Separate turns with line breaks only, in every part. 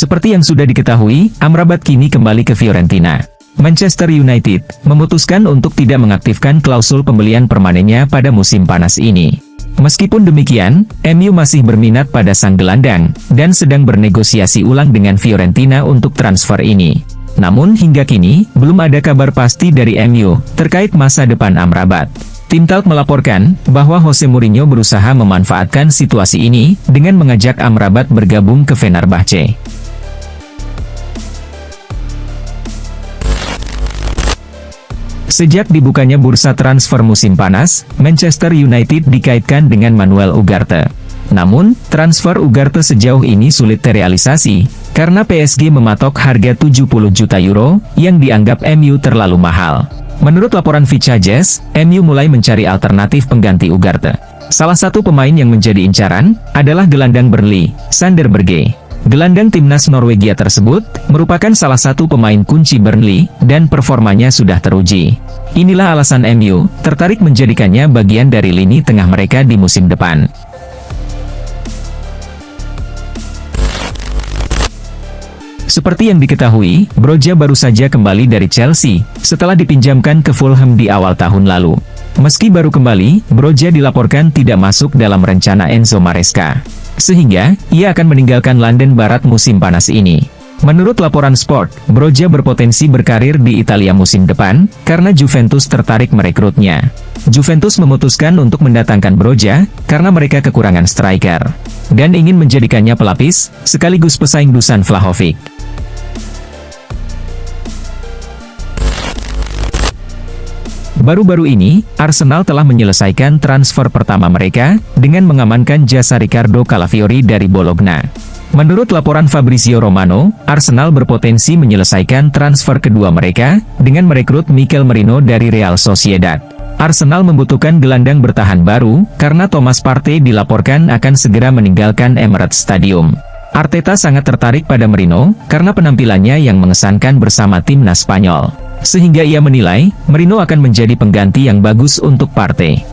Seperti yang sudah diketahui, Amrabat kini kembali ke Fiorentina. Manchester United memutuskan untuk tidak mengaktifkan klausul pembelian permanennya pada musim panas ini. Meskipun demikian, MU masih berminat pada sang gelandang, dan sedang bernegosiasi ulang dengan Fiorentina untuk transfer ini. Namun hingga kini, belum ada kabar pasti dari MU terkait masa depan Amrabat. Tim Talk melaporkan bahwa Jose Mourinho berusaha memanfaatkan situasi ini dengan mengajak Amrabat bergabung ke Fenerbahce. Sejak dibukanya bursa transfer musim panas, Manchester United dikaitkan dengan Manuel Ugarte. Namun, transfer Ugarte sejauh ini sulit terrealisasi, karena PSG mematok harga 70 juta euro, yang dianggap MU terlalu mahal. Menurut laporan Vichages, MU mulai mencari alternatif pengganti Ugarte. Salah satu pemain yang menjadi incaran, adalah gelandang Burnley, Sander Berge. Gelandang timnas Norwegia tersebut, merupakan salah satu pemain kunci Burnley, dan performanya sudah teruji. Inilah alasan MU, tertarik menjadikannya bagian dari lini tengah mereka di musim depan. Seperti yang diketahui, Broja baru saja kembali dari Chelsea, setelah dipinjamkan ke Fulham di awal tahun lalu. Meski baru kembali, Broja dilaporkan tidak masuk dalam rencana Enzo Maresca. Sehingga, ia akan meninggalkan London Barat musim panas ini. Menurut laporan Sport, Broja berpotensi berkarir di Italia musim depan, karena Juventus tertarik merekrutnya. Juventus memutuskan untuk mendatangkan Broja, karena mereka kekurangan striker. Dan ingin menjadikannya pelapis, sekaligus pesaing Dusan Vlahovic. Baru-baru ini, Arsenal telah menyelesaikan transfer pertama mereka, dengan mengamankan jasa Riccardo Calafiori dari Bologna. Menurut laporan Fabrizio Romano, Arsenal berpotensi menyelesaikan transfer kedua mereka, dengan merekrut Mikel Merino dari Real Sociedad. Arsenal membutuhkan gelandang bertahan baru, karena Thomas Partey dilaporkan akan segera meninggalkan Emirates Stadium. Arteta sangat tertarik pada Merino, karena penampilannya yang mengesankan bersama timnas Spanyol. Sehingga ia menilai, Merino akan menjadi pengganti yang bagus untuk Partey.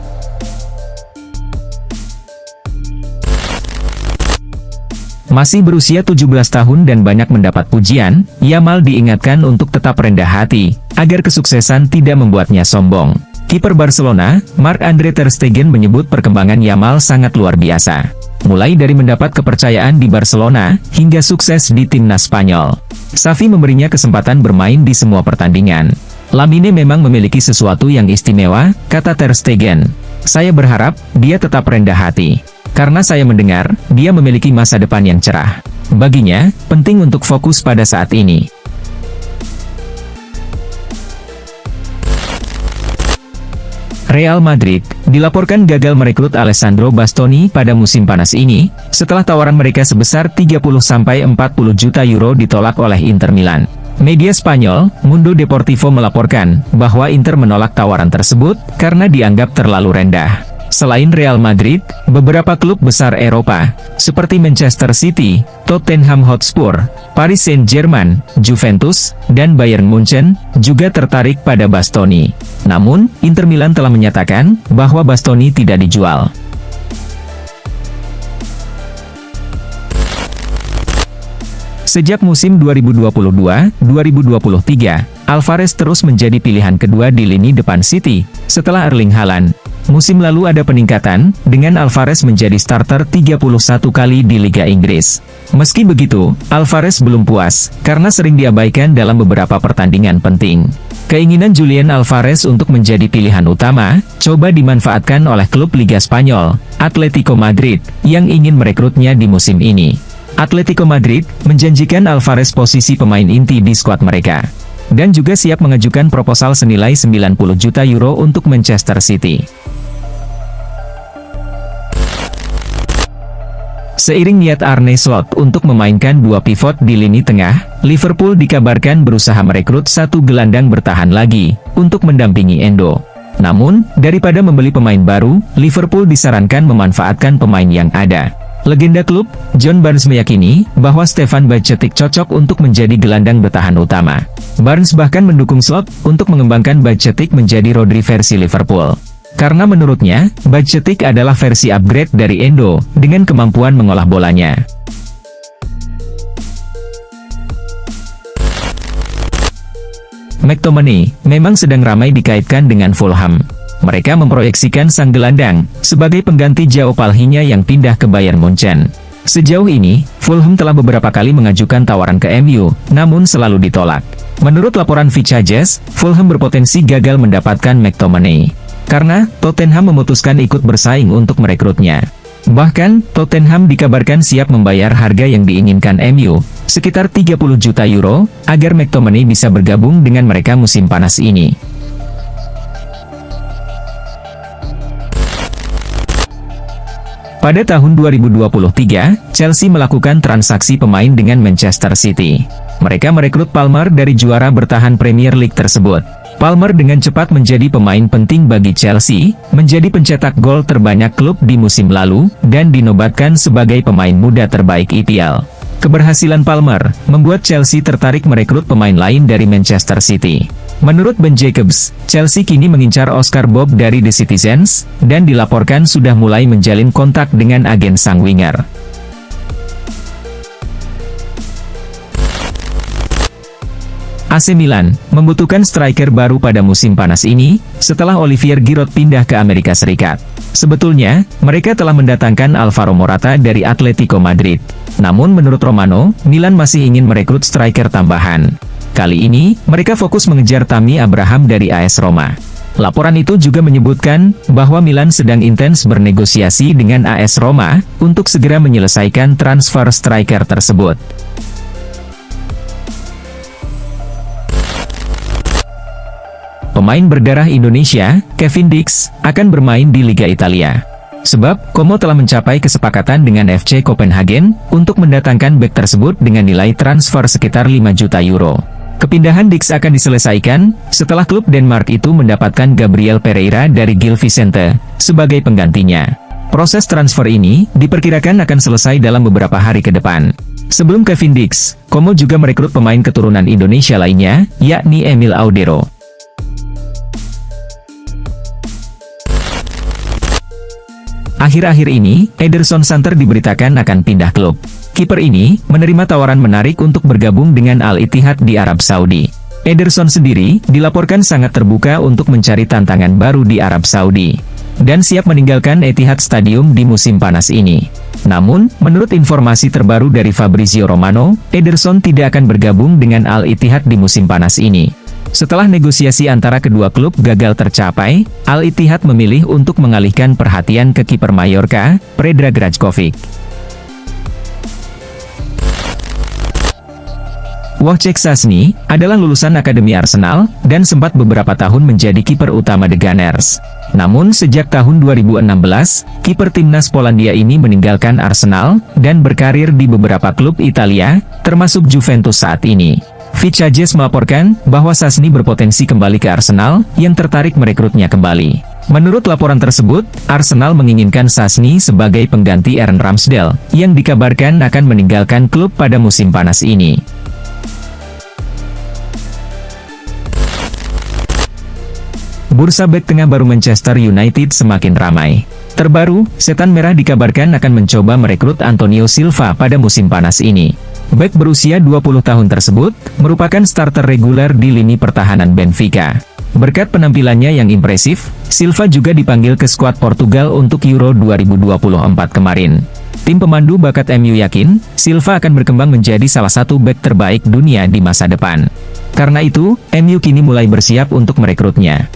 Masih berusia 17 tahun dan banyak mendapat pujian, Yamal diingatkan untuk tetap rendah hati, agar kesuksesan tidak membuatnya sombong. Kiper Barcelona, Marc-Andre ter Stegen menyebut perkembangan Yamal sangat luar biasa. Mulai dari mendapat kepercayaan di Barcelona, hingga sukses di timnas Spanyol. Xavi memberinya kesempatan bermain di semua pertandingan. Lamine memang memiliki sesuatu yang istimewa, kata ter Stegen. Saya berharap, dia tetap rendah hati. Karena saya mendengar, dia memiliki masa depan yang cerah. Baginya, penting untuk fokus pada saat ini. Real Madrid dilaporkan gagal merekrut Alessandro Bastoni pada musim panas ini, setelah tawaran mereka sebesar 30–40 juta euro ditolak oleh Inter Milan. Media Spanyol, Mundo Deportivo melaporkan bahwa Inter menolak tawaran tersebut karena dianggap terlalu rendah. Selain Real Madrid, beberapa klub besar Eropa, seperti Manchester City, Tottenham Hotspur, Paris Saint-Germain, Juventus, dan Bayern Munchen, juga tertarik pada Bastoni. Namun, Inter Milan telah menyatakan bahwa Bastoni tidak dijual. Sejak musim 2022-2023, Alvarez terus menjadi pilihan kedua di lini depan City, setelah Erling Haaland. Musim lalu ada peningkatan, dengan Alvarez menjadi starter 31 kali di Liga Inggris. Meski begitu, Alvarez belum puas, karena sering diabaikan dalam beberapa pertandingan penting. Keinginan Julian Alvarez untuk menjadi pilihan utama, coba dimanfaatkan oleh klub Liga Spanyol, Atletico Madrid, yang ingin merekrutnya di musim ini. Atletico Madrid menjanjikan Alvarez posisi pemain inti di skuad mereka. Dan juga siap mengajukan proposal senilai 90 juta euro untuk Manchester City. Seiring niat Arne Slot untuk memainkan dua pivot di lini tengah, Liverpool dikabarkan berusaha merekrut satu gelandang bertahan lagi, untuk mendampingi Endo. Namun, daripada membeli pemain baru, Liverpool disarankan memanfaatkan pemain yang ada. Legenda klub, John Barnes meyakini, bahwa Stefan Bajcetic cocok untuk menjadi gelandang bertahan utama. Barnes bahkan mendukung Slot, untuk mengembangkan Bajcetic menjadi Rodri versi Liverpool. Karena menurutnya, Bajcetic adalah versi upgrade dari Endo, dengan kemampuan mengolah bolanya. McTominay memang sedang ramai dikaitkan dengan Fulham. Mereka memproyeksikan sang gelandang sebagai pengganti Joao Palhinha yang pindah ke Bayern Munchen. Sejauh ini, Fulham telah beberapa kali mengajukan tawaran ke MU, namun selalu ditolak. Menurut laporan Fichajes, Fulham berpotensi gagal mendapatkan McTominay, karena Tottenham memutuskan ikut bersaing untuk merekrutnya. Bahkan, Tottenham dikabarkan siap membayar harga yang diinginkan MU, sekitar 30 juta euro, agar McTominay bisa bergabung dengan mereka musim panas ini. Pada tahun 2023, Chelsea melakukan transaksi pemain dengan Manchester City. Mereka merekrut Palmer dari juara bertahan Premier League tersebut. Palmer dengan cepat menjadi pemain penting bagi Chelsea, menjadi pencetak gol terbanyak klub di musim lalu, dan dinobatkan sebagai pemain muda terbaik IPL. Keberhasilan Palmer membuat Chelsea tertarik merekrut pemain lain dari Manchester City. Menurut Ben Jacobs, Chelsea kini mengincar Oscar Bob dari The Citizens, dan dilaporkan sudah mulai menjalin kontak dengan agen sang winger. AC Milan membutuhkan striker baru pada musim panas ini, setelah Olivier Giroud pindah ke Amerika Serikat. Sebetulnya, mereka telah mendatangkan Alvaro Morata dari Atletico Madrid. Namun menurut Romano, Milan masih ingin merekrut striker tambahan. Kali ini, mereka fokus mengejar Tammy Abraham dari AS Roma. Laporan itu juga menyebutkan bahwa Milan sedang intens bernegosiasi dengan AS Roma untuk segera menyelesaikan transfer striker tersebut. Pemain berdarah Indonesia, Kevin Dix, akan bermain di Liga Italia. Sebab, Como telah mencapai kesepakatan dengan FC Copenhagen untuk mendatangkan bek tersebut dengan nilai transfer sekitar 5 juta euro. Kepindahan Dix akan diselesaikan setelah klub Denmark itu mendapatkan Gabriel Pereira dari Gil Vicente sebagai penggantinya. Proses transfer ini diperkirakan akan selesai dalam beberapa hari ke depan. Sebelum Kevin Dix, Como juga merekrut pemain keturunan Indonesia lainnya, yakni Emil Audero. Akhir-akhir ini, Ederson Santer diberitakan akan pindah klub. Kiper ini menerima tawaran menarik untuk bergabung dengan Al-Ittihad di Arab Saudi. Ederson sendiri dilaporkan sangat terbuka untuk mencari tantangan baru di Arab Saudi, dan siap meninggalkan Etihad Stadium di musim panas ini. Namun, menurut informasi terbaru dari Fabrizio Romano, Ederson tidak akan bergabung dengan Al-Ittihad di musim panas ini. Setelah negosiasi antara kedua klub gagal tercapai, Al-Ittihad memilih untuk mengalihkan perhatian ke kiper Mallorca, Predrag Rajkovic. Wojciech Szczęsny adalah lulusan Akademi Arsenal, dan sempat beberapa tahun menjadi kiper utama The Gunners. Namun sejak tahun 2016, kiper timnas Polandia ini meninggalkan Arsenal, dan berkarir di beberapa klub Italia, termasuk Juventus saat ini. Fichajes melaporkan bahwa Szczęsny berpotensi kembali ke Arsenal, yang tertarik merekrutnya kembali. Menurut laporan tersebut, Arsenal menginginkan Szczęsny sebagai pengganti Aaron Ramsdale, yang dikabarkan akan meninggalkan klub pada musim panas ini. Bursa bek tengah baru Manchester United semakin ramai. Terbaru, Setan Merah dikabarkan akan mencoba merekrut Antonio Silva pada musim panas ini. Bek berusia 20 tahun tersebut, merupakan starter reguler di lini pertahanan Benfica. Berkat penampilannya yang impresif, Silva juga dipanggil ke skuad Portugal untuk Euro 2024 kemarin. Tim pemandu bakat MU yakin, Silva akan berkembang menjadi salah satu bek terbaik dunia di masa depan. Karena itu, MU kini mulai bersiap untuk merekrutnya.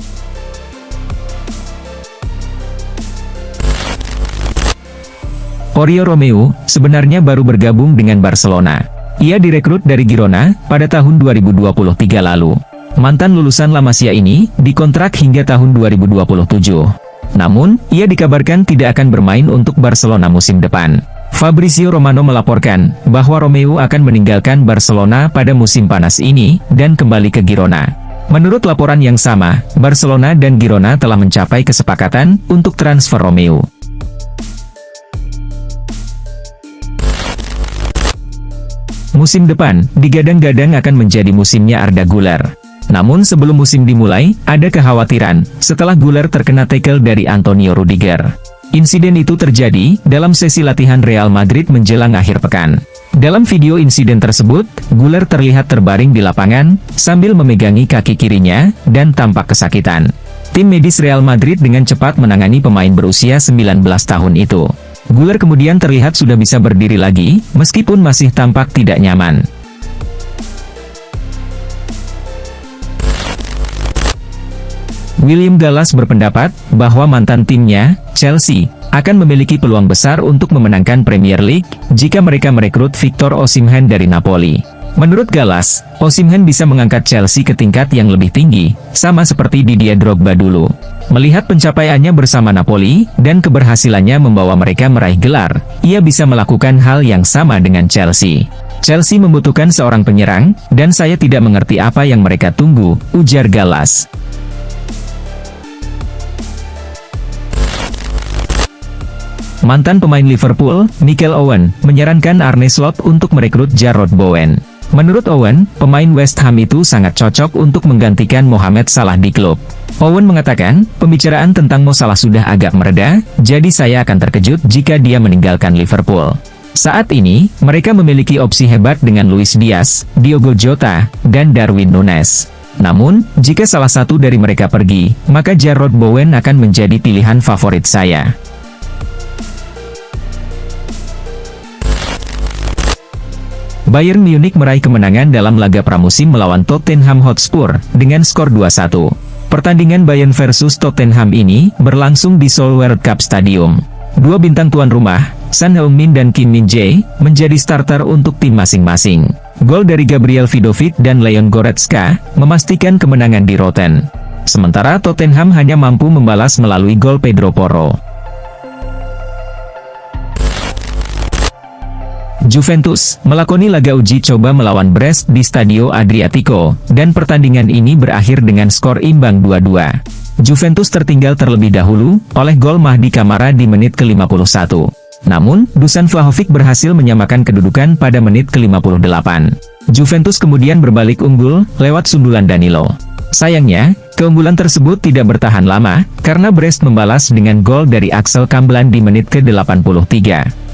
Oriol Romeu sebenarnya baru bergabung dengan Barcelona. Ia direkrut dari Girona pada tahun 2023 lalu. Mantan lulusan La Masia ini dikontrak hingga tahun 2027. Namun, ia dikabarkan tidak akan bermain untuk Barcelona musim depan. Fabrizio Romano melaporkan bahwa Romeu akan meninggalkan Barcelona pada musim panas ini dan kembali ke Girona. Menurut laporan yang sama, Barcelona dan Girona telah mencapai kesepakatan untuk transfer Romeu. Musim depan digadang-gadang akan menjadi musimnya Arda Güler. Namun sebelum musim dimulai, ada kekhawatiran setelah Güler terkena tackle dari Antonio Rudiger. Insiden itu terjadi dalam sesi latihan Real Madrid menjelang akhir pekan. Dalam video insiden tersebut, Güler terlihat terbaring di lapangan, sambil memegangi kaki kirinya, dan tampak kesakitan. Tim medis Real Madrid dengan cepat menangani pemain berusia 19 tahun itu. Güler kemudian terlihat sudah bisa berdiri lagi, meskipun masih tampak tidak nyaman. William Gallas berpendapat bahwa mantan timnya, Chelsea, akan memiliki peluang besar untuk memenangkan Premier League jika mereka merekrut Victor Osimhen dari Napoli. Menurut Gallas, Osimhen bisa mengangkat Chelsea ke tingkat yang lebih tinggi, sama seperti Didier Drogba dulu. Melihat pencapaiannya bersama Napoli, dan keberhasilannya membawa mereka meraih gelar, ia bisa melakukan hal yang sama dengan Chelsea. Chelsea membutuhkan seorang penyerang, dan saya tidak mengerti apa yang mereka tunggu, ujar Gallas. Mantan pemain Liverpool, Michael Owen, menyarankan Arne Slot untuk merekrut Jarrod Bowen. Menurut Owen, pemain West Ham itu sangat cocok untuk menggantikan Mohamed Salah di klub. Owen mengatakan, pembicaraan tentang Mo Salah sudah agak mereda, jadi saya akan terkejut jika dia meninggalkan Liverpool. Saat ini, mereka memiliki opsi hebat dengan Luis Diaz, Diogo Jota, dan Darwin Núñez. Namun, jika salah satu dari mereka pergi, maka Jarrod Bowen akan menjadi pilihan favorit saya. Bayern Munich meraih kemenangan dalam laga pramusim melawan Tottenham Hotspur, dengan skor 2-1. Pertandingan Bayern versus Tottenham ini, berlangsung di Seoul World Cup Stadium. Dua bintang tuan rumah, Son Heung-min dan Kim Min-jae, menjadi starter untuk tim masing-masing. Gol dari Gabriel Vidovic dan Leon Goretzka, memastikan kemenangan di Rotten. Sementara Tottenham hanya mampu membalas melalui gol Pedro Porro. Juventus melakoni laga uji coba melawan Brest di Stadio Adriatico, dan pertandingan ini berakhir dengan skor imbang 2-2. Juventus tertinggal terlebih dahulu, oleh gol Mahdi Camara di menit ke-51. Namun, Dusan Vlahovic berhasil menyamakan kedudukan pada menit ke-58. Juventus kemudian berbalik unggul, lewat sundulan Danilo. Sayangnya, keunggulan tersebut tidak bertahan lama, karena Brest membalas dengan gol dari Axel Kamlan di menit ke-83.